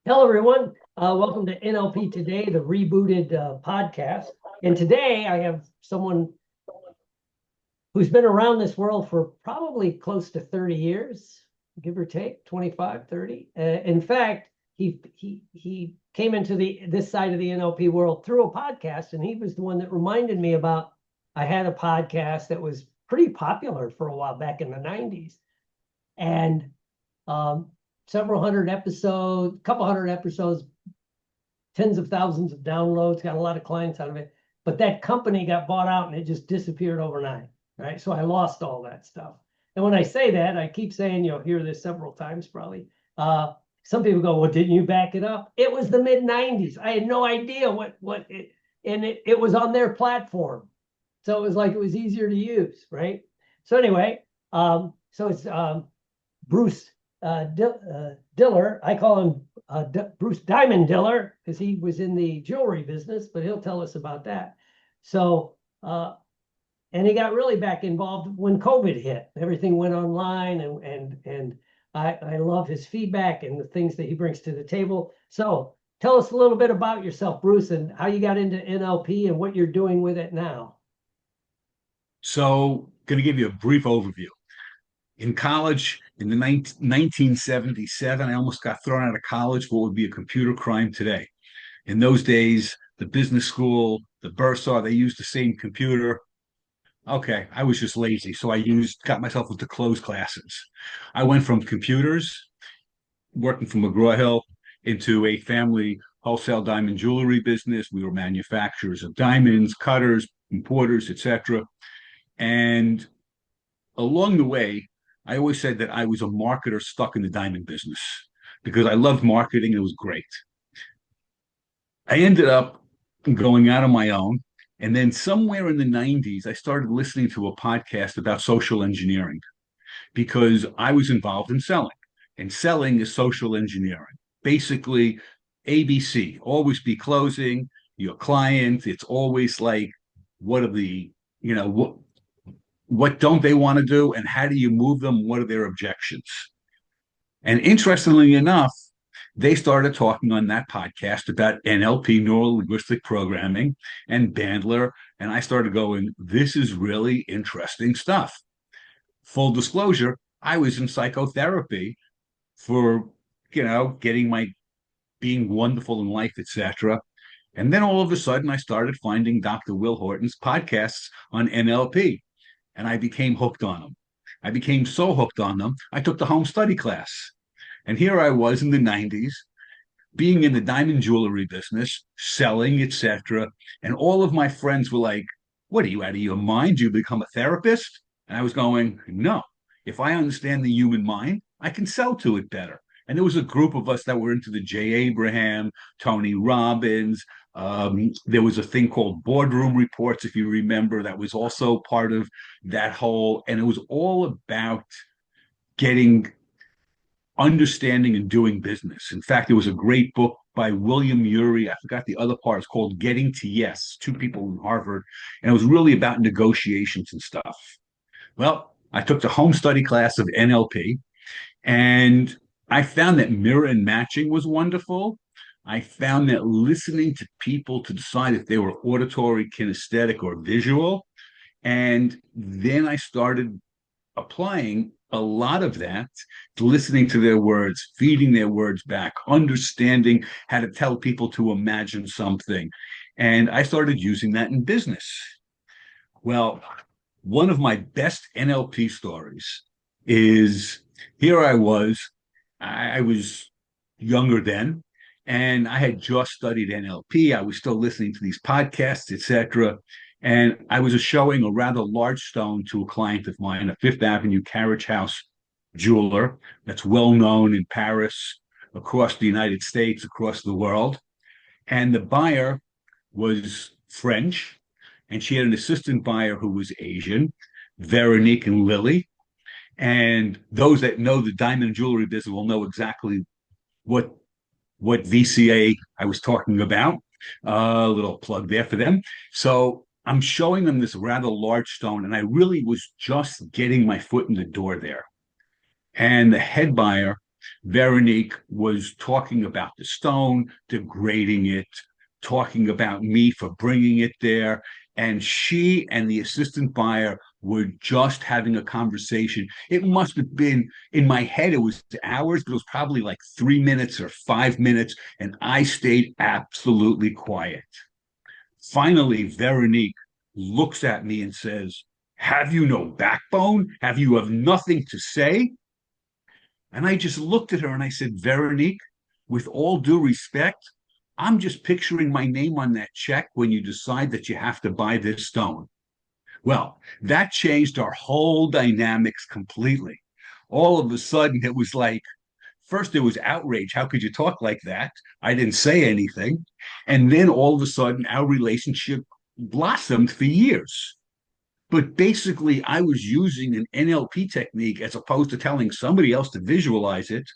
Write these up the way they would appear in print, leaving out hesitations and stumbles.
Hello, everyone. Welcome to NLP Today, the rebooted podcast. And today I have someone who's been around this world for probably close to 30 years, give or take 25, 30. In fact, he came into this side of the NLP world through a podcast, and he was the one that reminded me about I had a podcast that was pretty popular for a while back in the 90s. And several hundred episodes, couple hundred episodes, tens of thousands of downloads, got a lot of clients out of it. But that company got bought out and it just disappeared overnight, right? So I lost all that stuff. And when I say that, I keep saying, you'll hear this several times probably. Some people go, well, didn't you back it up? It was the mid 90s. I had no idea it was on their platform. So it was like, it was easier to use, right? So anyway, so it's Bruce Diller. I call him Bruce Diamond Diller because he was in the jewelry business, but he'll tell us about that. So, and he got really back involved when COVID hit. Everything went online, and I love his feedback and the things that he brings to the table. So, tell us a little bit about yourself, Bruce, and how you got into NLP and what you're doing with it now. So, going to give you a brief overview. In college, in the 1977, I almost got thrown out of college for what would be a computer crime today. In those days, the business school, the bursar, they used the same computer. Okay, I was just lazy, so got myself into closed classes. I went from computers, working for McGraw-Hill, into a family wholesale diamond jewelry business. We were manufacturers of diamonds, cutters, importers, etc. And along the way, I always said that I was a marketer stuck in the diamond business because I loved marketing and it was great. I ended up going out on my own. And then somewhere in the 90s, I started listening to a podcast about social engineering because I was involved in selling. And selling is social engineering. Basically, ABC, always be closing your client. It's always like, what are the, you know, what don't they want to do and how do you move them? What are their objections? And interestingly enough, they started talking on that podcast about NLP, neuro linguistic programming, and Bandler. And I started going, this is really interesting stuff. Full disclosure, I was in psychotherapy for, getting my being wonderful in life, etc. And then all of a sudden, I started finding Dr. Will Horton's podcasts on NLP, and I became hooked on them. I became so hooked on them, I took the home study class. And here I was in the 90s, being in the diamond jewelry business, selling, etc. And all of my friends were like, what are you out of your mind? Do you become a therapist? And I was going, no. If I understand the human mind, I can sell to it better. And there was a group of us that were into the Jay Abraham, Tony Robbins. There was a thing called Boardroom Reports, if you remember, that was also part of that whole, and it was all about getting understanding and doing business. In fact, there was a great book by William Ury. I forgot the other part. It's called Getting to Yes, two people in Harvard. And it was really about negotiations and stuff. Well, I took the home study class of NLP and I found that mirror and matching was wonderful. I found that listening to people to decide if they were auditory, kinesthetic, or visual. And then I started applying a lot of that, listening to their words, feeding their words back, understanding how to tell people to imagine something. And I started using that in business. Well, one of my best NLP stories is here I was younger then, and I had just studied NLP. I was still listening to these podcasts, etc. And I was showing a rather large stone to a client of mine, a Fifth Avenue carriage house jeweler that's well known in Paris, across the United States, across the world. And the buyer was French, and she had an assistant buyer who was Asian, Veronique and Lily. And those that know the diamond jewelry business will know exactly what VCA I was talking about. A little plug there for them. So I'm showing them this rather large stone, and I really was just getting my foot in the door there. And the head buyer Veronique was talking about the stone, degrading it, talking about me for bringing it there. And she and the assistant buyer were just having a conversation. It must have been, in my head, it was hours, but it was probably like 3 minutes or 5 minutes. And I stayed absolutely quiet. Finally, Veronique looks at me and says, "Have you no backbone? Have you have nothing to say?" And I just looked at her and I said, "Veronique, with all due respect, I'm just picturing my name on that check when you decide that you have to buy this stone." Well, that changed our whole dynamics completely. All of a sudden, it was like, first there was outrage. How could you talk like that? I didn't say anything. And then all of a sudden, our relationship blossomed for years. But basically, I was using an NLP technique as opposed to telling somebody else to visualize it.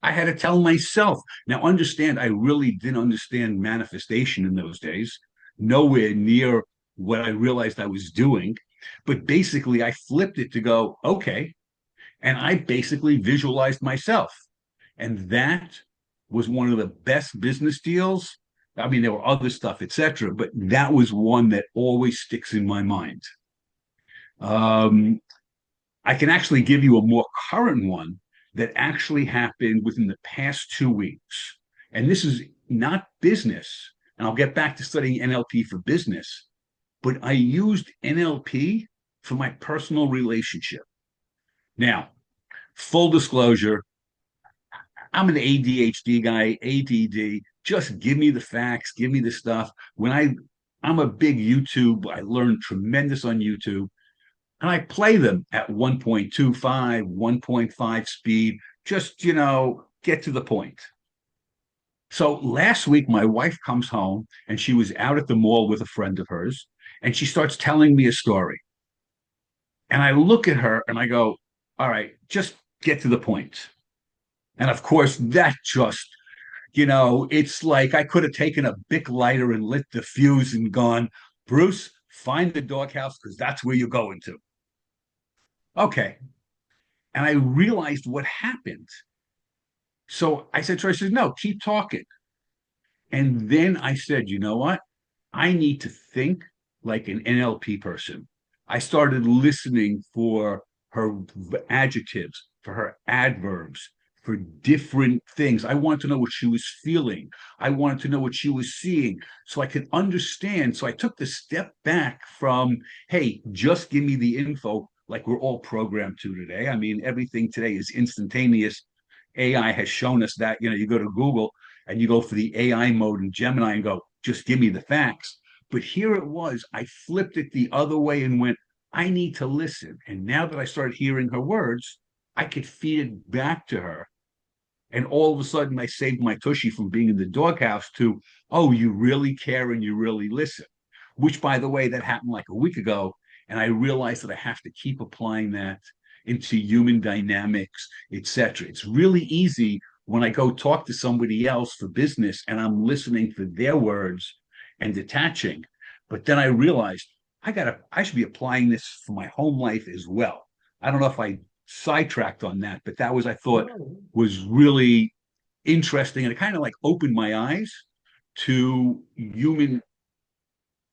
I had to tell myself. Now, understand, I really didn't understand manifestation in those days, nowhere near what I realized I was doing. But basically, I flipped it to go, okay. And I basically visualized myself. And that was one of the best business deals. I mean, there were other stuff, etc., but that was one that always sticks in my mind. Um, I can actually give you a more current one that actually happened within the past 2 weeks. And this is not business. And I'll get back to studying NLP for business, but I used NLP for my personal relationship. Now, full disclosure, I'm an ADHD guy, ADD. Just give me the facts, give me the stuff. I'm a big YouTube, I learned tremendous on YouTube. And I play them at 1.25, 1.5 speed, just, get to the point. So last week, my wife comes home and she was out at the mall with a friend of hers, and she starts telling me a story. And I look at her and I go, all right, just get to the point. And of course, that just, it's like I could have taken a Bic lighter and lit the fuse and gone, "Bruce, find the doghouse because that's where you're going to." Okay. And I realized what happened. So I said to her, I said, "No, keep talking." And then I said, "You know what? I need to think like an NLP person." I started listening for her adjectives, for her adverbs, for different things. I wanted to know what she was feeling. I wanted to know what she was seeing so I could understand. So I took the step back from, hey, just give me the info like we're all programmed to today. I mean, everything today is instantaneous. AI has shown us that. You go to Google and you go for the AI mode in Gemini and go, just give me the facts. But here it was, I flipped it the other way and went, I need to listen. And now that I started hearing her words, I could feed it back to her. And all of a sudden, I saved my tushy from being in the doghouse to, oh, you really care and you really listen. Which, by the way, that happened like a week ago. And I realized that I have to keep applying that into human dynamics, etc. It's really easy when I go talk to somebody else for business and I'm listening for their words and detaching. But then I realized I should be applying this for my home life as well. I don't know if I sidetracked on that, but that was, I thought, was really interesting. And it kind of like opened my eyes to human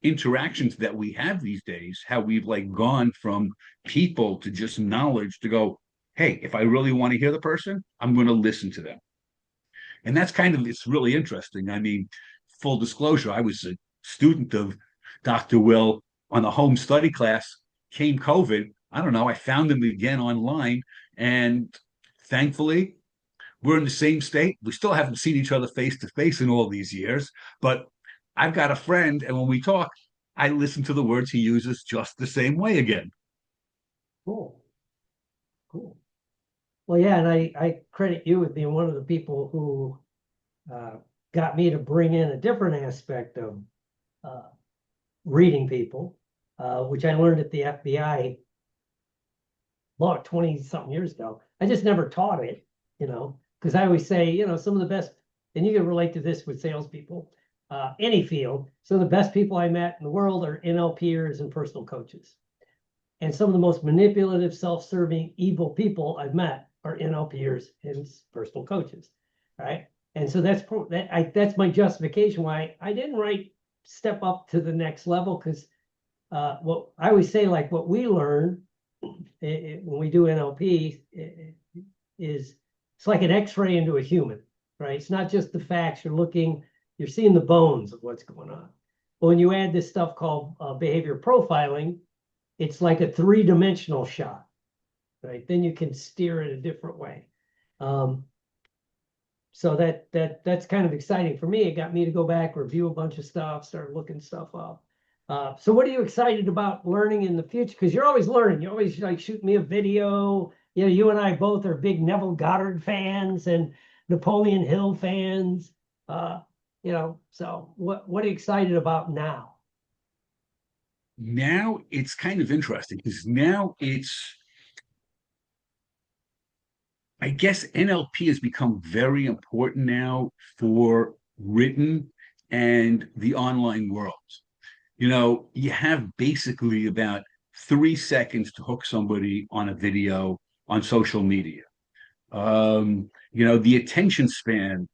interactions that we have these days, how we've like gone from people to just knowledge to go, hey, if I really want to hear the person, I'm going to listen to them. And that's it's really interesting. I mean, full disclosure, I was a student of Dr. Will on a home study class. Came COVID, I don't know, I found him again online. And thankfully, we're in the same state. We still haven't seen each other face to face in all these years, but I've got a friend. And when we talk, I listen to the words he uses just the same way again. Cool. Cool. Well, yeah, and I credit you with being one of the people who got me to bring in a different aspect of reading people, which I learned at the FBI about 20-something years ago. I just never taught it, because I always say, some of the best, and you can relate to this with salespeople, any field. Some of the best people I met in the world are NLPers and personal coaches. And some of the most manipulative, self-serving, evil people I've met are NLPers and personal coaches, right? And so that's my justification why I didn't write step up to the next level, because what I always say, like what we learn when we do NLP is it's like an X-ray into a human, right? It's not just the facts. You're seeing the bones of what's going on. But when you add this stuff called behavior profiling, it's like a three-dimensional shot, right? Then you can steer it a different way. So that's kind of exciting for me. It got me to go back, review a bunch of stuff, start looking stuff up. So what are you excited about learning in the future? Because you're always learning. You always like shoot me a video. You know, you and I both are big Neville Goddard fans and Napoleon Hill fans. So what are you excited about now? Now it's kind of interesting because now I guess NLP has become very important now for written and the online world. You have basically about 3 seconds to hook somebody on a video on social media. The attention span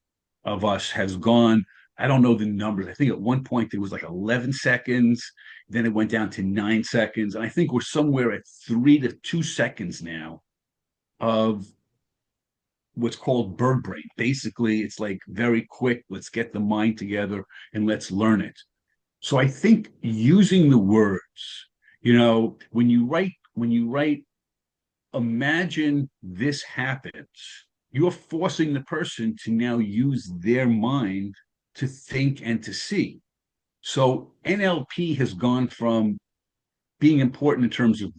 of us has gone, I don't know the numbers. I think at one point it was like 11 seconds, then it went down to 9 seconds. And I think we're somewhere at 3 to 2 seconds now of what's called bird brain. Basically, it's like very quick, let's get the mind together and let's learn it. So I think using the words, when you write, imagine this happens, you're forcing the person to now use their mind to think and to see. So NLP has gone from being important in terms of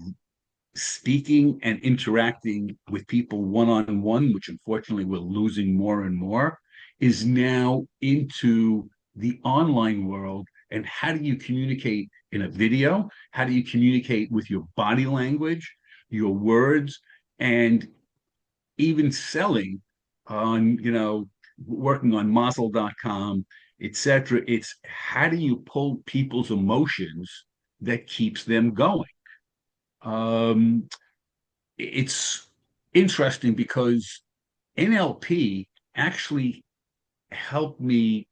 speaking and interacting with people one on one, which unfortunately we're losing more and more, is now into the online world. And how do you communicate in a video? How do you communicate with your body language, your words, and even selling on, working on Mazel.com, etc. It's how do you pull people's emotions that keeps them going? It's interesting because NLP actually helped me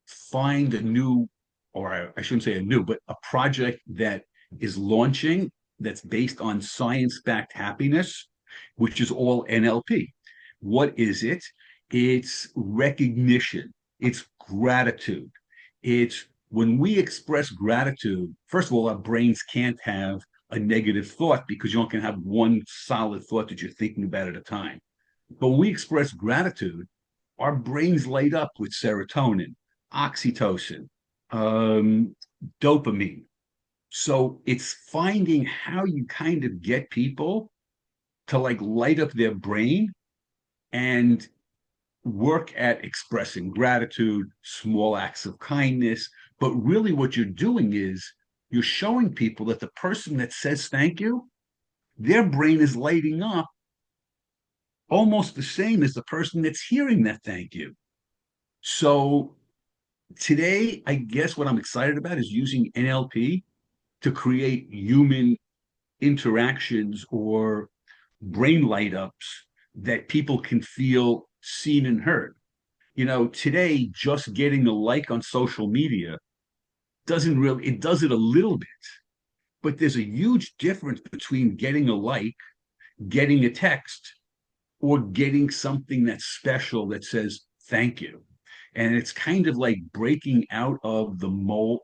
find a new, or I shouldn't say a new, but a project that is launching that's based on science-backed happiness, which is all NLP. What is it? It's recognition, it's gratitude. It's when we express gratitude, first of all, our brains can't have a negative thought because you only can have one solid thought that you're thinking about at a time. But when we express gratitude, our brains light up with serotonin, oxytocin, dopamine. So it's finding how you kind of get people to like light up their brain and work at expressing gratitude, small acts of kindness. But really, what you're doing is you're showing people that the person that says thank you, their brain is lighting up almost the same as the person that's hearing that thank you. So today, I guess what I'm excited about is using NLP to create human interactions or brain light ups that people can feel seen and heard. Today, just getting a like on social media it does it a little bit, but there's a huge difference between getting a like, getting a text, or getting something that's special that says thank you. And it's kind of like breaking out of the mold.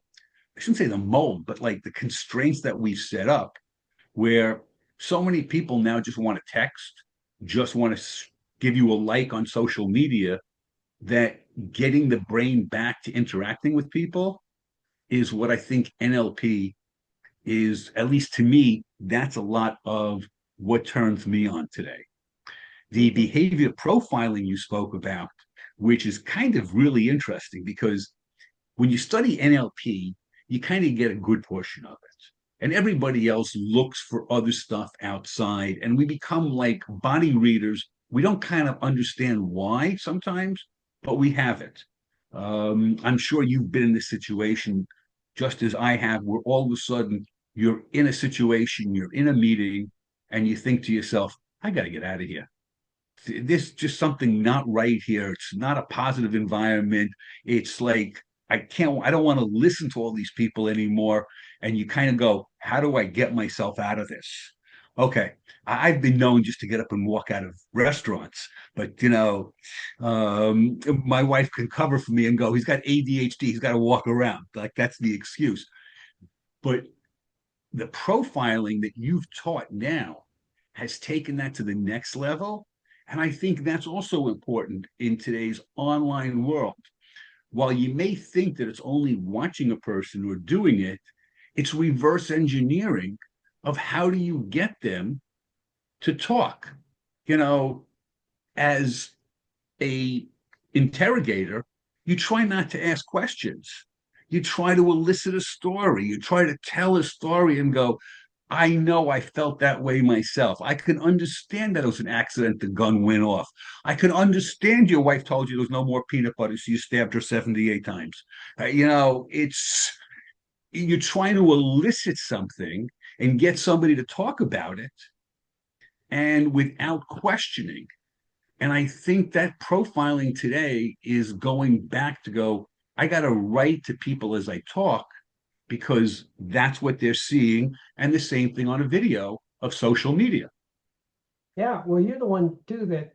I shouldn't say the mold, but like the constraints that we've set up, where so many people now just want to text, just want to give you a like on social media, that getting the brain back to interacting with people is what I think NLP is, at least to me, that's a lot of what turns me on today. The behavior profiling you spoke about, which is kind of really interesting because when you study NLP, you kind of get a good portion of it. And everybody else looks for other stuff outside, and we become like body readers. We don't kind of understand why sometimes, but we have it. I'm sure you've been in this situation just as I have, where all of a sudden you're in a situation, you're in a meeting, and you think to yourself, I got to get out of here. There's just something not right here. It's not a positive environment. It's like, I don't want to listen to all these people anymore. And you kind of go, how do I get myself out of this? Okay. I've been known just to get up and walk out of restaurants, but my wife can cover for me and go, he's got ADHD, he's got to walk around. Like that's the excuse. But the profiling that you've taught now has taken that to the next level. And I think that's also important in today's online world. While you may think that it's only watching a person or doing it, it's reverse engineering of how do you get them to talk. You know, as a interrogator, you try not to ask questions. You try to elicit a story. You try to tell a story and go, I know I felt that way myself. I can understand that it was an accident, the gun went off. I can understand your wife told you there was no more peanut butter, so you stabbed her 78 times. It's you're trying to elicit something and get somebody to talk about it and without questioning. And I think that profiling today is going back to go, I got to write to people as I talk because that's what they're seeing. And the same thing on a video of social media. Yeah, well, you're the one too that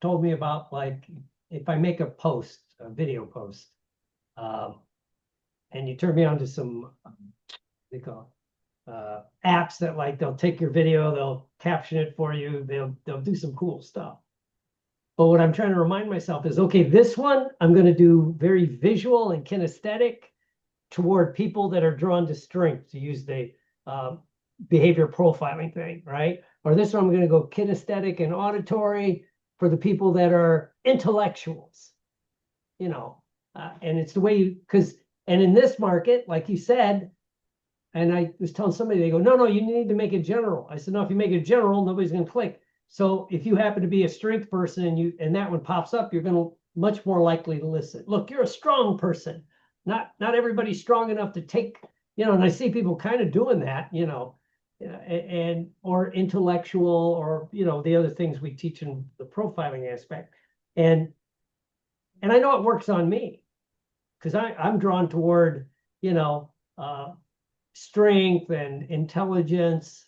told me about, like, if I make a post, a video post, um, and you turn me on to some, they call apps that, like, they'll take your video, they'll caption it for you, they'll do some cool stuff. But what I'm trying to remind myself is, okay, this one I'm going to do very visual and kinesthetic toward people that are drawn to strength, to use the behavior profiling thing, right? Or this one I'm going to go kinesthetic and auditory for the people that are intellectuals, and it's the way and in this market, like you said, and I was telling somebody, they go, no, you need to make it general. I said, no, if you make it general, nobody's going to click. So if you happen to be a strength person and that one pops up, you're going to much more likely to listen. Look, you're a strong person. Not everybody's strong enough to take, and I see people kind of doing that, and or intellectual, or the other things we teach in the profiling aspect. And I know it works on me because I'm drawn toward, strength and intelligence,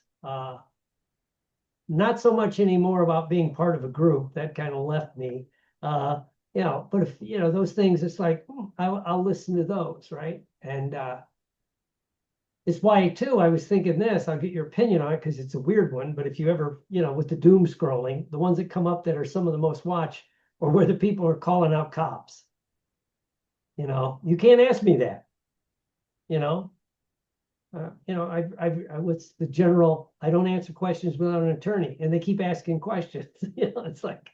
not so much anymore about being part of a group. That kind of left me. But if those things, it's like I'll listen to those, right? And it's why too I was thinking this. I'll get your opinion on it because it's a weird one. But if you ever, with the doom scrolling, the ones that come up that are some of the most watched, or where the people are calling out cops. You can't ask me that. What's the general? I don't answer questions without an attorney, and they keep asking questions. It's like,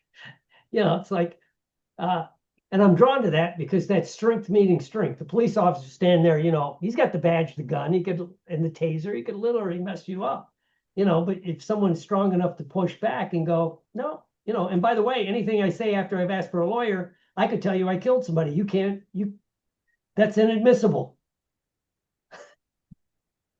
and I'm drawn to that because that's strength meeting strength. The police officer stand there, he's got the badge, the gun, and the taser, he could literally mess you up, But if someone's strong enough to push back and go, no, and by the way, anything I say after I've asked for a lawyer, I could tell you I killed somebody. You can't, that's inadmissible.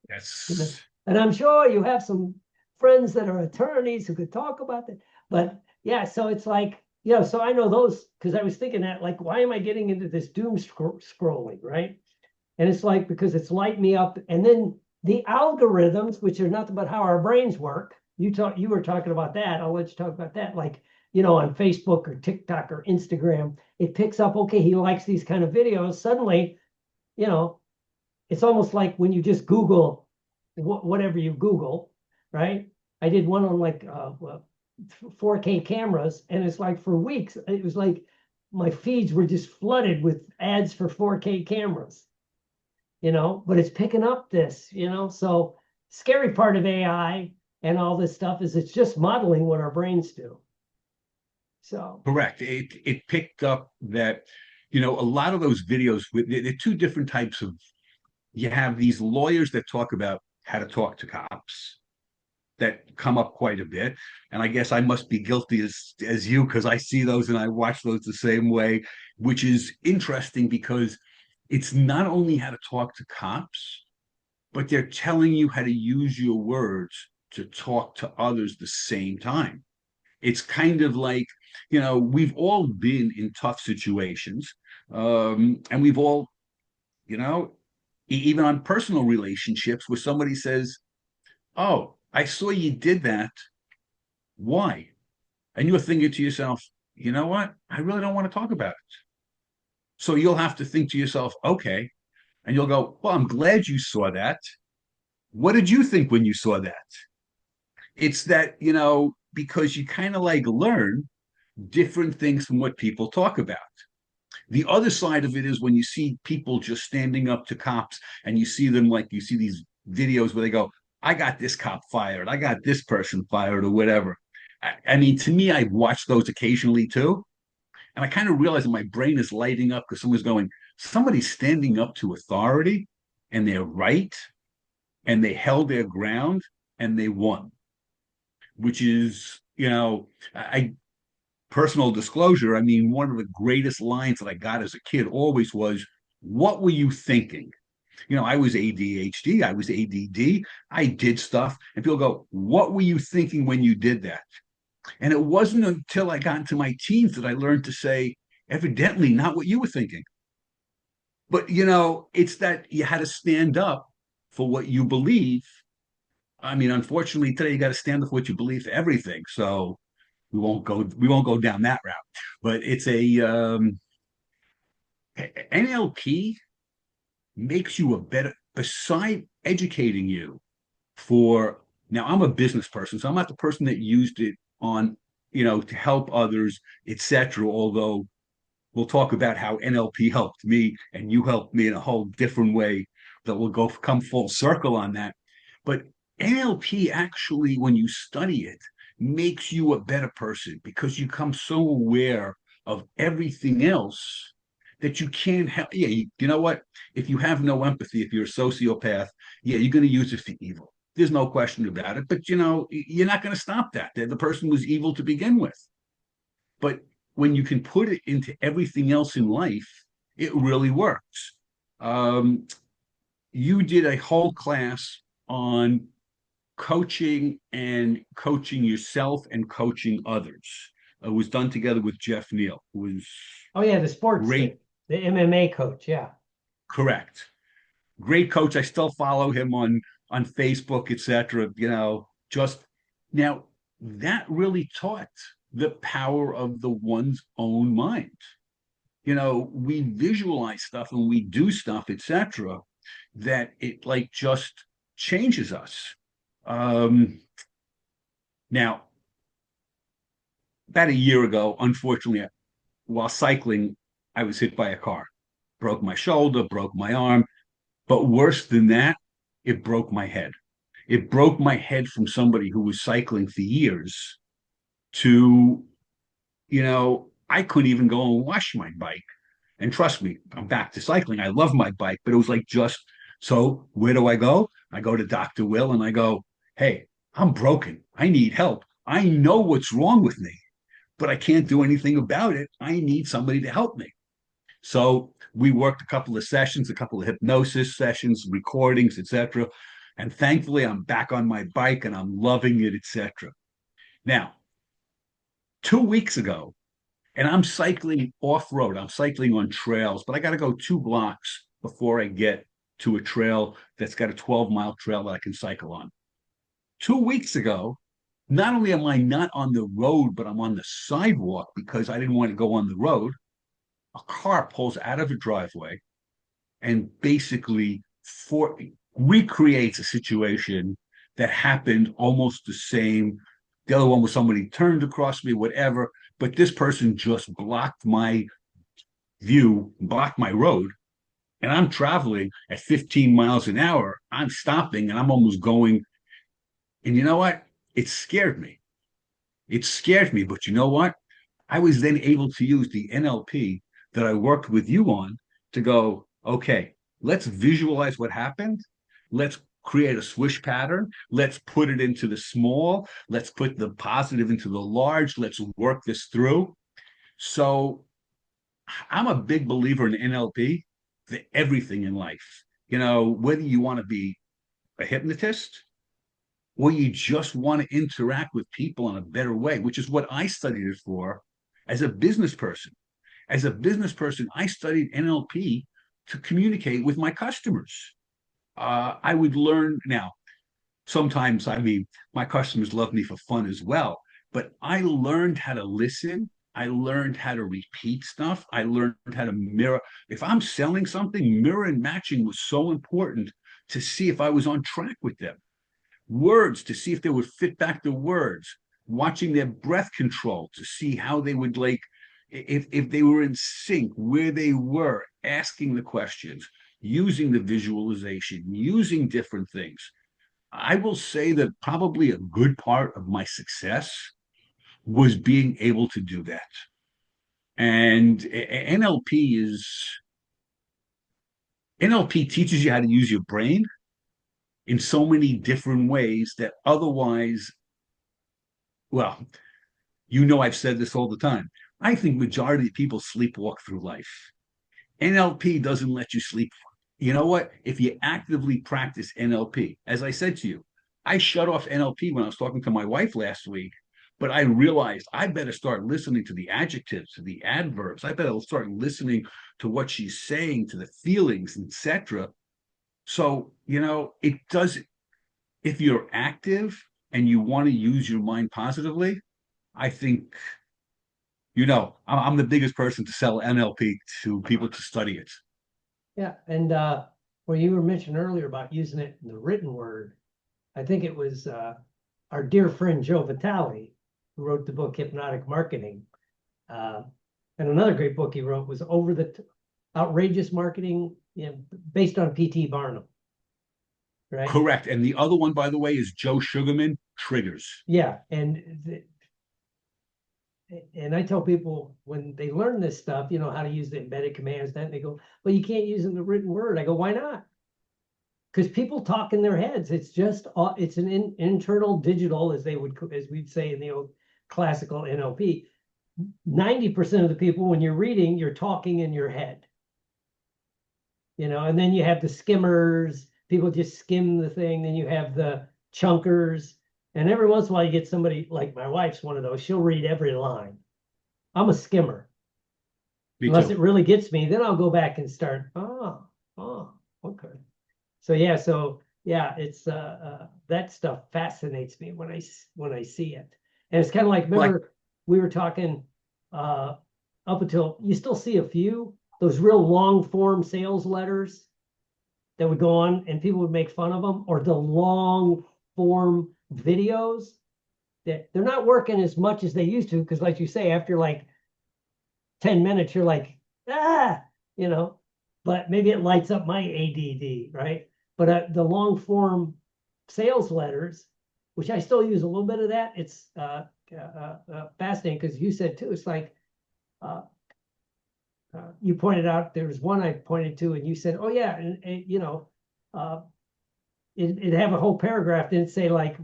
Yes. And I'm sure you have some friends that are attorneys who could talk about that. But yeah, so it's like, so I know those because I was thinking that, like, why am I getting into this doom scrolling, right? And it's like, because it's light me up. And then the algorithms, which are nothing but how our brains work. You were talking about that. I'll let you talk about that. Like, on Facebook or TikTok or Instagram, it picks up, okay, he likes these kind of videos. Suddenly, it's almost like when you just Google whatever you Google, right? I did one on, like, 4K cameras, and it's like for weeks, it was like my feeds were just flooded with ads for 4K cameras, but it's picking up this, so scary part of AI and all this stuff is it's just modeling what our brains do. So correct. It picked up that, a lot of those videos, they're two different types of, you have these lawyers that talk about how to talk to cops that come up quite a bit. And I guess I must be guilty as you, because I see those and I watch those the same way, which is interesting because it's not only how to talk to cops, but they're telling you how to use your words to talk to others the same time. It's kind of like, we've all been in tough situations. And we've all, even on personal relationships where somebody says, "Oh, I saw you did that. Why?" And you're thinking to yourself, "You know what? I really don't want to talk about it." So you'll have to think to yourself, "Okay." And you'll go, "Well, I'm glad you saw that. What did you think when you saw that?" It's that, because you kind of like learn different things from what people talk about. The other side of it is when you see people just standing up to cops and you see them, like you see these videos where they go, "I got this cop fired. I got this person fired," or whatever. I mean, to me, I watch those occasionally too. And I kind of realize that my brain is lighting up because someone's going, somebody's standing up to authority and they're right and they held their ground and they won, which is, I personal disclosure. I mean, one of the greatest lines that I got as a kid always was, "What were you thinking?" I was ADHD, I was ADD, I did stuff, and people go, "What were you thinking when you did that?" And it wasn't until I got into my teens that I learned to say, "Evidently, not what you were thinking." But it's that you had to stand up for what you believe. I mean, unfortunately, today you got to stand up for what you believe for everything. So we won't go down that route. But it's a NLP makes you a better, beside educating you for, now I'm a business person, so I'm not the person that used it on, to help others, etc. Although we'll talk about how NLP helped me and you helped me in a whole different way that will come full circle on that. But NLP actually, when you study it, makes you a better person because you come so aware of everything else that you can't help. Yeah, you know what? If you have no empathy, if you're a sociopath, yeah, you're going to use it for evil. There's no question about it. But you're not going to stop that. The person was evil to begin with. But when you can put it into everything else in life, it really works. Um, you did a whole class on coaching yourself and coaching others. It was done together with Jeff Neal, who was Oh yeah, great. the MMA coach. Yeah. Correct. Great coach. I still follow him on Facebook, etc. Just now that really taught the power of the one's own mind. We visualize stuff and we do stuff, etc., that it like just changes us. Now, about a year ago, unfortunately, while cycling, I was hit by a car, broke my shoulder, broke my arm, but worse than that, it broke my head. It broke my head from somebody who was cycling for years to, I couldn't even go and wash my bike. And trust me, I'm back to cycling. I love my bike, but it was like just, so where do I go? I go to Dr. Will and I go, "Hey, I'm broken. I need help. I know what's wrong with me, but I can't do anything about it. I need somebody to help me." So we worked a couple of sessions, a couple of hypnosis sessions, recordings, etc. And thankfully, I'm back on my bike and I'm loving it, etc. Now, 2 weeks ago, and I'm cycling off road. I'm cycling on trails, but I got to go 2 blocks before I get to a trail that's got a 12-mile trail that I can cycle on. 2 weeks ago, not only am I not on the road, but I'm on the sidewalk because I didn't want to go on the road. A car pulls out of a driveway and basically recreates a situation that happened almost the same. The other one was somebody turned across me, whatever, but this person just blocked my view, blocked my road, and I'm traveling at 15 miles an hour. I'm stopping and I'm almost going. And you know what? It scared me. It scared me. But you know what? I was then able to use the NLP that I worked with you on to go, "Okay, let's visualize what happened. Let's create a swish pattern. Let's put it into the small. Let's put the positive into the large. Let's work this through." So I'm a big believer in NLP for everything in life. Whether you want to be a hypnotist, or you just want to interact with people in a better way, which is what I studied it for as a business person. As a business person, I studied NLP to communicate with my customers. I would learn now. Sometimes, I mean, my customers love me for fun as well, but I learned how to listen. I learned how to repeat stuff. I learned how to mirror. If I'm selling something, mirror and matching was so important to see if I was on track with them. Words to see if they would fit back the words, watching their breath control to see how they would like if they were in sync, where they were, asking the questions, using the visualization, using different things. I will say that probably a good part of my success was being able to do that. And NLP teaches you how to use your brain in so many different ways that otherwise, well, I've said this all the time. I think majority of people sleepwalk through life. NLP doesn't let you sleep. You know what? If you actively practice NLP, as I said to you, I shut off NLP when I was talking to my wife last week, but I realized I better start listening to the adjectives, to the adverbs. I better start listening to what she's saying, to the feelings, etc. So, it does, if you're active and you want to use your mind positively, I think, I'm the biggest person to sell NLP to people to study it. Yeah, and well, you were mentioned earlier about using it in the written word. I think it was our dear friend Joe Vitale who wrote the book Hypnotic Marketing. And another great book he wrote was Outrageous Marketing, based on P.T. Barnum. Right? Correct. And the other one, by the way, is Joe Sugarman, Triggers. Yeah, and I tell people when they learn this stuff, how to use the embedded commands, then they go, well, you can't use it in the written word. I go, why not? Because people talk in their heads. It's just it's an internal digital, as we'd say in the old classical NLP. 90% of the people, when you're reading, you're talking in your head. And then you have the skimmers. People just skim the thing. Then you have the chunkers. And every once in a while, you get somebody like my wife's one of those. She'll read every line. I'm a skimmer. Unless it really gets me, then I'll go back and start. Oh, okay. So yeah, it's that stuff fascinates me when I see it. And it's kind of like, remember we were talking up until you still see a few those real long form sales letters that would go on and people would make fun of them, or the long form videos that they're not working as much as they used to, because like you say, after like 10 minutes you're like, but maybe it lights up my ADD, right? But the long form sales letters, which I still use a little bit of that, it's fascinating, because you said too, it's like you pointed out, there was one I pointed to and you said, oh yeah, and it'd have a whole paragraph, didn't say like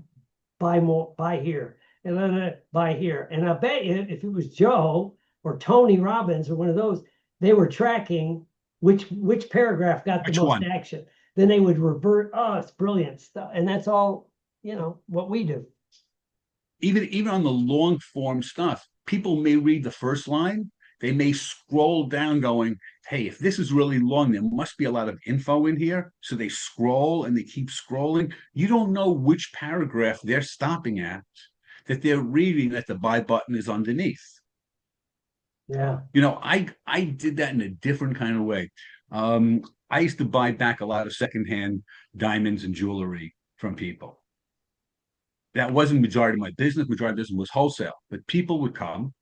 buy more, buy here, and then buy here. And I bet you if it was Joe or Tony Robbins or one of those, they were tracking which paragraph got the most action. Then they would revert. Oh, it's brilliant stuff. And that's all, what we do. Even on the long form stuff, people may read the first line. They may scroll down going, hey, if this is really long, there must be a lot of info in here. So they scroll and they keep scrolling. You don't know which paragraph they're stopping at, that they're reading, that the buy button is underneath. Yeah. I did that in a different kind of way. I used to buy back a lot of secondhand diamonds and jewelry from people. That wasn't majority of my business. Majority of business was wholesale, but people would come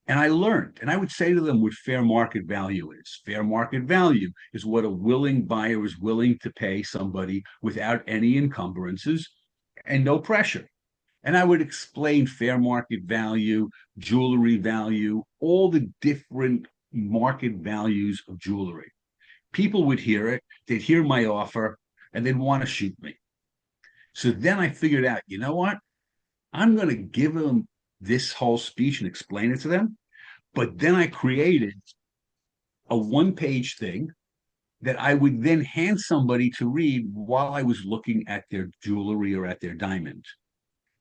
and I learned, and I would say to them what fair market value is. Fair market value is what a willing buyer is willing to pay somebody without any encumbrances and no pressure. And I would explain fair market value, jewelry value, all the different market values of jewelry. People would hear it, they'd hear my offer, and they'd want to shoot me. So then I figured out, you know what? I'm going to give them this whole speech and explain it to them. But then I created a one-page thing that I would then hand somebody to read while I was looking at their jewelry or at their diamond.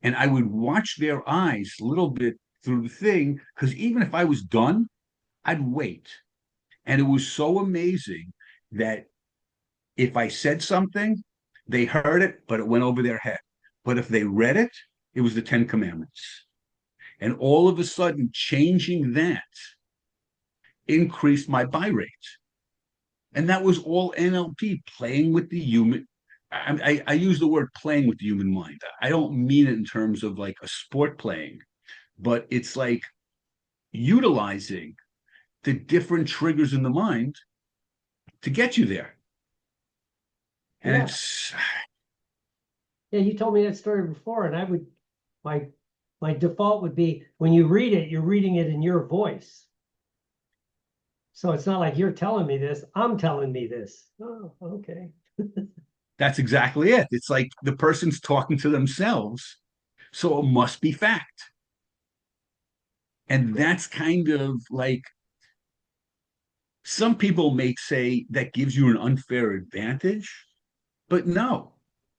And I would watch their eyes a little bit through the thing, because even if I was done, I'd wait. And it was so amazing that if I said something, they heard it, but it went over their head. But if they read it, it was the Ten Commandments. And all of a sudden, changing that increased my buy rate. And that was all NLP, playing with the human. I use the word playing with the human mind. I don't mean it in terms of like a sport playing, but it's like utilizing the different triggers in the mind to get you there. And Yeah. it's Yeah, you told me that story before, and I would my default would be when you read it, you're reading it in your voice. So it's not like you're telling me this, I'm telling me this. Oh, okay. that's exactly it. It's like the person's talking to themselves, so it must be fact. And that's kind of like some people may say that gives you an unfair advantage, but no.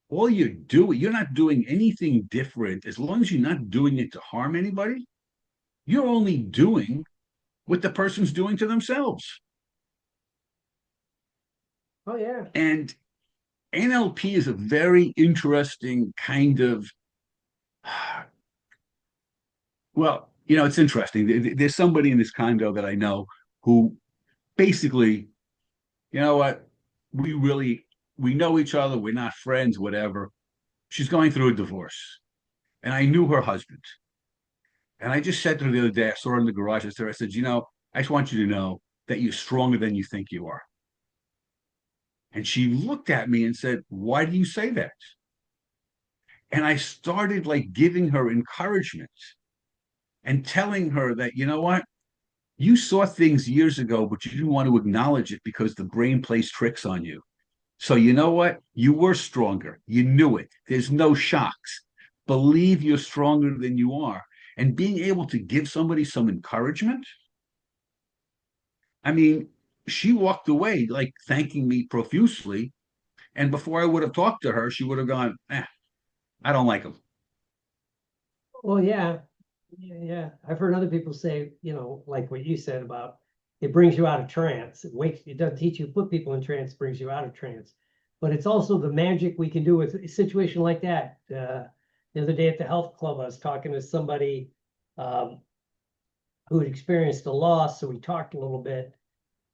All you're not doing anything different as long as you're not doing it to harm anybody. You're only doing what the person's doing to themselves. Oh yeah. And NLP is a very interesting kind of, well, it's interesting. There's somebody in this condo that I know who basically, you know what, we know each other, we're not friends, whatever. She's going through a divorce. And I knew her husband. And I just said to her the other day, I saw her in the garage. I said, I just want you to know that you're stronger than you think you are. And she looked at me and said, why do you say that? And I started like giving her encouragement and telling her that, you know what? You saw things years ago, but you didn't want to acknowledge it because the brain plays tricks on you. So you know what? You were stronger. You knew it. There's no shocks. Believe you're stronger than you are. And being able to give somebody some encouragement. I mean, she walked away like thanking me profusely. And before I would have talked to her, she would have gone, I don't like him. Well, yeah. Yeah. I've heard other people say, like what you said about it brings you out of trance. It doesn't teach you to put people in trance, brings you out of trance. But it's also the magic we can do with a situation like that. The other day at the health club, I was talking to somebody who had experienced a loss. So we talked a little bit,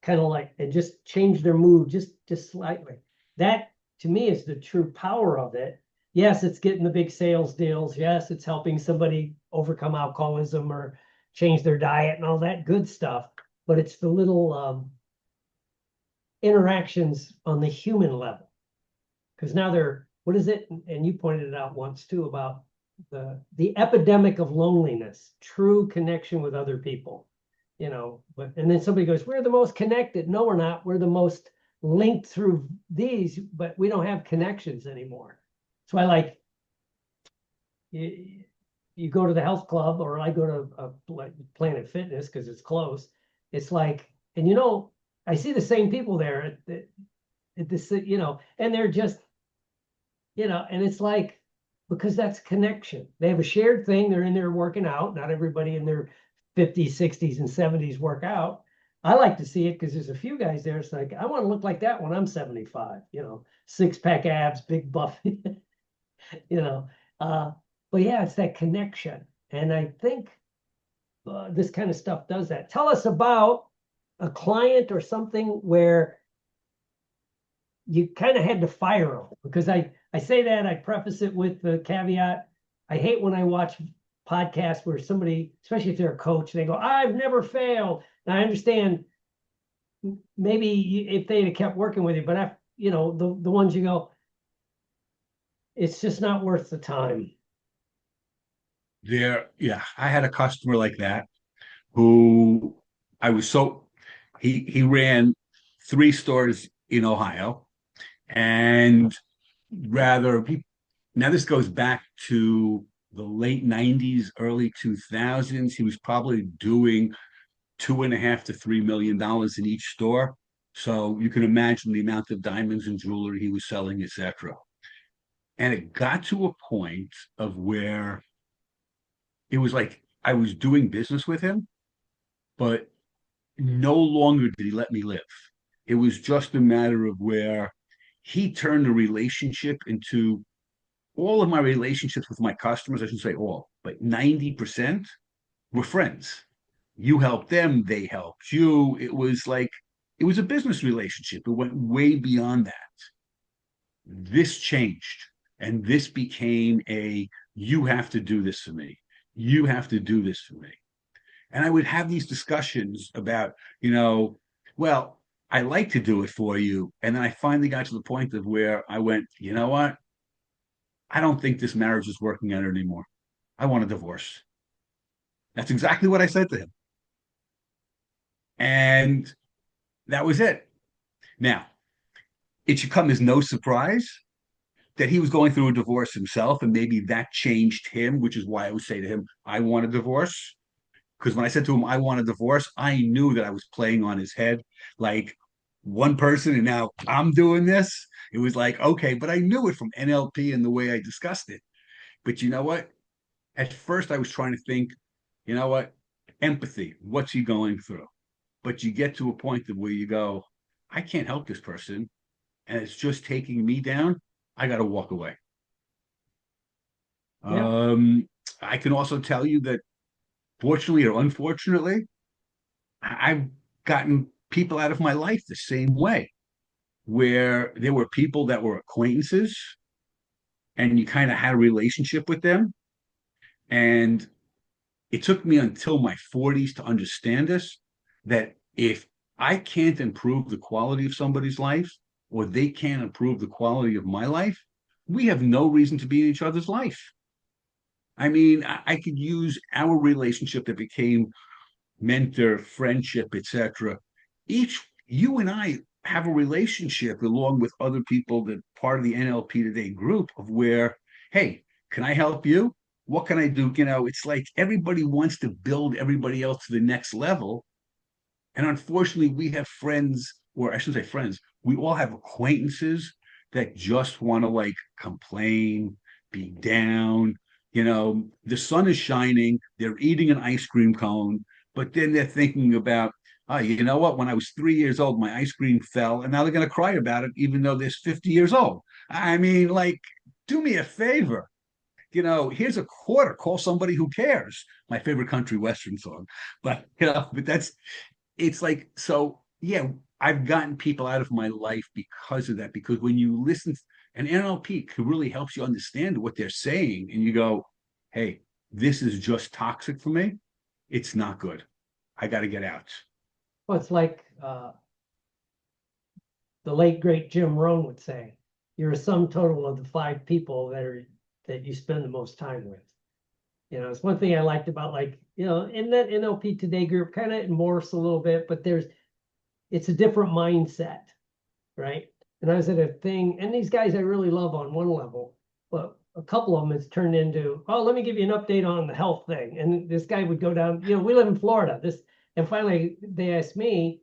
kind of like, and just changed their mood just slightly. That to me is the true power of it. Yes, it's getting the big sales deals. Yes, it's helping somebody overcome alcoholism or change their diet and all that good stuff. But it's the little interactions on the human level. Because now what is it? And you pointed it out once too about the epidemic of loneliness, true connection with other people. And then somebody goes, we're the most connected. No, we're not. We're the most linked through these, but we don't have connections anymore. So I like you go to the health club, or I go to Planet Fitness because it's close. It's like, and I see the same people there at this, and they're just, and it's like, because that's connection. They have a shared thing. They're in there working out. Not everybody in their 50s, 60s, and 70s work out. I like to see it because there's a few guys there. It's like, I want to look like that when I'm 75, 6-pack abs, big buff, you know. But yeah, it's that connection. And I think this kind of stuff does that. Tell us about a client or something where you kind of had to fire them, because I say that, I preface it with the caveat. I hate when I watch podcasts where somebody, especially if they're a coach, they go, I've never failed. And I understand maybe if they'd have kept working with you, but the ones you go, it's just not worth the time. Yeah, I had a customer like that who I was so he ran 3 stores in Ohio, and rather he, now this goes back to the late 90s, early 2000s. He was probably doing $2.5 to $3 million in each store. So you can imagine the amount of diamonds and jewelry he was selling, etc. And it got to a point of where it was like I was doing business with him, but no longer did he let me live. It was just a matter of where he turned the relationship into all of my relationships with my customers, I should say all, but 90% were friends. You helped them, they helped you. It was like, it was a business relationship. It went way beyond that. This changed and this became a, you have to do this for me. You have to do this for me. And I would have these discussions about, well, I like to do it for you. And then I finally got to the point of where I went, you know what? I don't think this marriage is working out anymore. I want a divorce. That's exactly what I said to him. And that was it. Now, it should come as no surprise that he was going through a divorce himself, and maybe that changed him, which is why I would say to him, I want a divorce. Because when I said to him, I want a divorce, I knew that I was playing on his head like one person, and now I'm doing this. It was like, okay, but I knew it from NLP and the way I discussed it. But you know what? At first, I was trying to think, you know what? Empathy. What's he going through? But you get to a point of where you go, I can't help this person, and it's just taking me down. I got to walk away. Yeah. I can also tell you that, fortunately or unfortunately, I've gotten people out of my life the same way, where there were people that were acquaintances and you kind of had a relationship with them. And it took me until my 40s to understand this, that if I can't improve the quality of somebody's life or they can't improve the quality of my life, we have no reason to be in each other's life. I mean, I could use our relationship that became mentor, friendship, etc. Each, you and I have a relationship along with other people that part of the NLP Today group of where, hey, can I help you? What can I do? It's like everybody wants to build everybody else to the next level. And unfortunately, we have friends, or I shouldn't say friends, we all have acquaintances that just want to like complain, be down. The sun is shining, they're eating an ice cream cone, but then they're thinking about, oh, you know what? When I was 3 years old, my ice cream fell, and now they're going to cry about it, even though they're 50 years old. I mean, like, do me a favor. Here's a quarter. Call somebody who cares. My favorite country western song, but it's like, so yeah, I've gotten people out of my life because of that. Because when you listen, and NLP can really helps you understand what they're saying, and you go, hey, this is just toxic for me. It's not good. I got to get out. Well, it's like the late great Jim Rohn would say, you're a sum total of the 5 people that you spend the most time with. It's one thing I liked about, like, in that NLP Today group, kind of morphs a little bit, but it's a different mindset, right? And I was at a thing, and these guys I really love on one level, but a couple of them has turned into, oh, let me give you an update on the health thing. And this guy would go down, we live in Florida. And finally they asked me,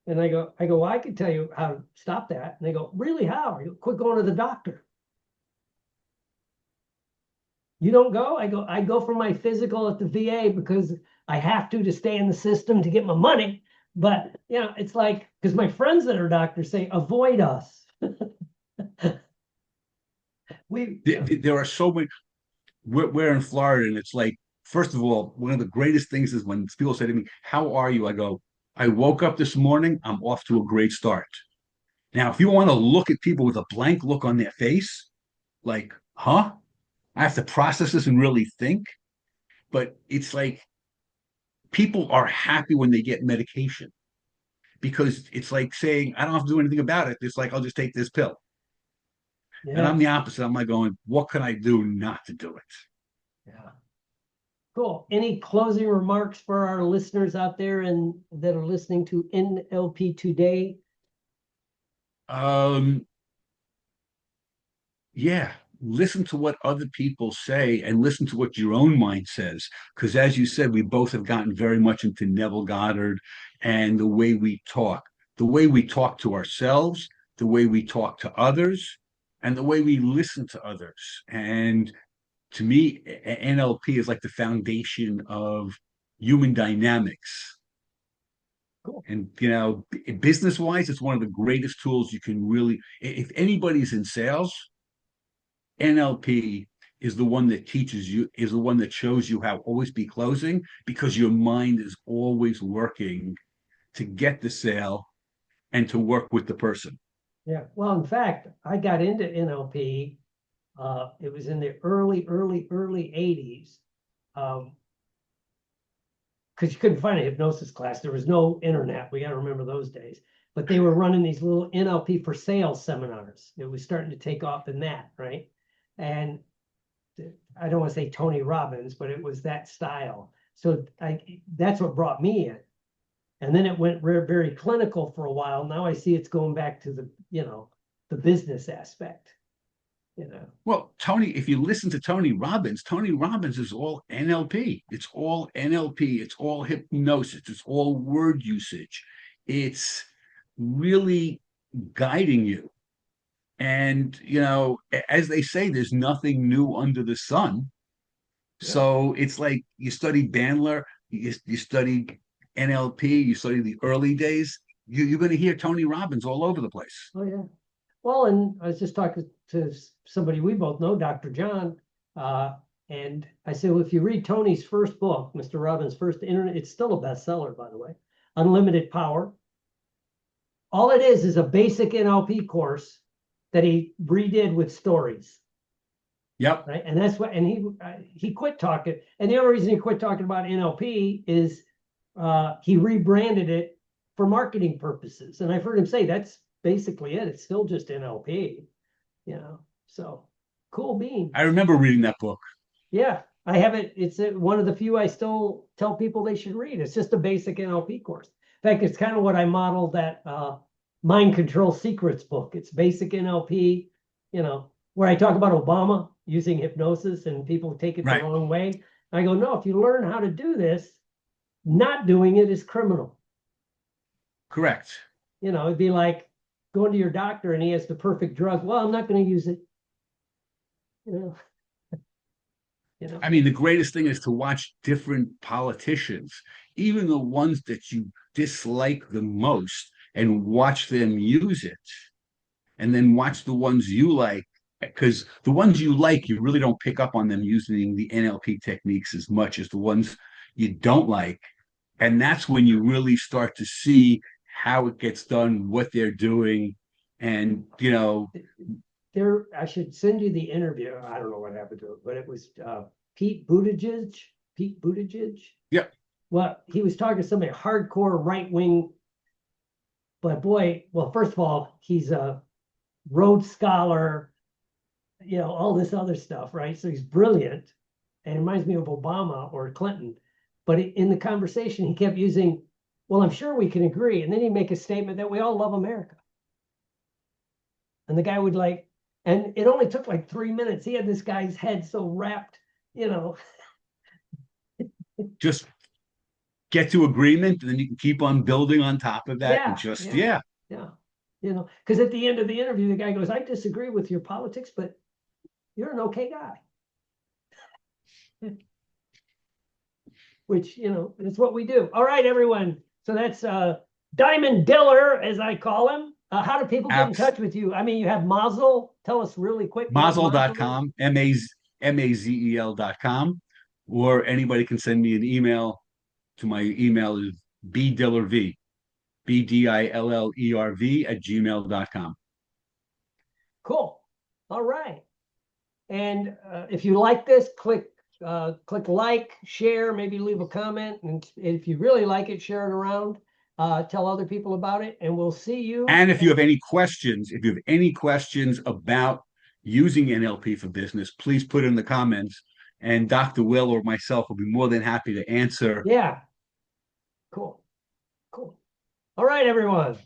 and I go, well, I can tell you how to stop that. And they go, really, how? I go, quit going to the doctor. You don't go? I go for my physical at the VA because I have to stay in the system to get my money. But, it's like, because my friends that are doctors say, avoid us. There are so many. We're in Florida, and it's like, first of all, one of the greatest things is when people say to me, how are you? I go, I woke up this morning, I'm off to a great start. Now, if you want to look at people with a blank look on their face, like, huh? I have to process this and really think. But it's like people are happy when they get medication because it's like saying, I don't have to do anything about it. It's like, I'll just take this pill. And I'm Yeah. the opposite. I'm like going, what can I do not to do it? Yeah. Cool. Any closing remarks for our listeners out there and that are listening to NLP Today? Um, yeah, listen to what other people say and listen to what your own mind says. Because as you said, we both have gotten very much into Neville Goddard and the way we talk. the way we talk to ourselves, the way we talk to others, and the way we listen to others. And to me, NLP is like the foundation of human dynamics. Cool. And, business wise, it's one of the greatest tools you can really, if anybody's in sales, NLP is the one that teaches you, is the one that shows you how always be closing, because your mind is always working to get the sale and to work with the person. Yeah. Well, in fact, I got into NLP. It was in the early 80s. Because you couldn't find a hypnosis class. There was no internet. We got to remember those days. But they were running these little NLP for sales seminars. It was starting to take off in that, right? And I don't want to say Tony Robbins, but it was that style. So that's what brought me in. And then it went very clinical for a while. Now I see it's going back to the business aspect. Well, Tony, if you listen to Tony Robbins is all NLP. It's all NLP. It's all hypnosis. It's all word usage. It's really guiding you. And, as they say, there's nothing new under the sun. Yeah. So it's like you study Bandler, you study NLP, you study the early days, you're going to hear Tony Robbins all over the place. Oh, yeah. Well, and I was just talking to somebody we both know, Dr. John, and I said, well, if you read Tony's first book, Mr. Robbins' first internet, it's still a bestseller, by the way, Unlimited Power. All it is a basic NLP course that he redid with stories. Yep. Right. And that's what, and he quit talking. And the other reason he quit talking about NLP is he rebranded it for marketing purposes. And I've heard him say that's basically it. It's still just NLP, so cool bean. I remember reading that book. Yeah, I have it. It's one of the few I still tell people they should read. It's just a basic NLP course. In fact, it's kind of what I modeled that Mind Control Secrets book. It's basic NLP, where I talk about Obama using hypnosis and people take it the wrong way. I go, no, if you learn how to do this, not doing it is criminal. Correct. It'd be like going to your doctor and he has the perfect drug. Well, I'm not going to use it. I mean, the greatest thing is to watch different politicians, even the ones that you dislike the most, and watch them use it. And then watch the ones you like, because the ones you like, you really don't pick up on them using the NLP techniques as much as the ones you don't like. And that's when you really start to see how it gets done, what they're doing. And, I should send you the interview. I don't know what happened to it, but it was Pete Buttigieg. Yep. Well, he was talking to somebody hardcore right-wing, but boy, well, first of all, he's a Rhodes Scholar, all this other stuff, right? So he's brilliant, and it reminds me of Obama or Clinton. But in the conversation, he kept using, well, I'm sure we can agree. And then he'd make a statement that we all love America. And the guy would and it only took 3 minutes. He had this guy's head so wrapped, Just get to agreement, and then you can keep on building on top of that. Yeah, and just, yeah. Because at the end of the interview, the guy goes, I disagree with your politics, but you're an okay guy. Which, it's what we do. All right, everyone. So that's Diamond Diller, as I call him. How do people get in touch with you? I mean, you have Mazel. Tell us really quick. Mazel.com, Mazel.com, or anybody can send me an email. To my email is bdillerv, BDILLERV @gmail.com. Cool. All right. And if you like this, click like, share, maybe leave a comment. And if you really like it, share it around. Tell other people about it, and we'll see you. And if you have any questions, about using NLP for business, please put in the comments, and Dr. Will or myself will be more than happy to answer. Yeah. Cool. All right, everyone.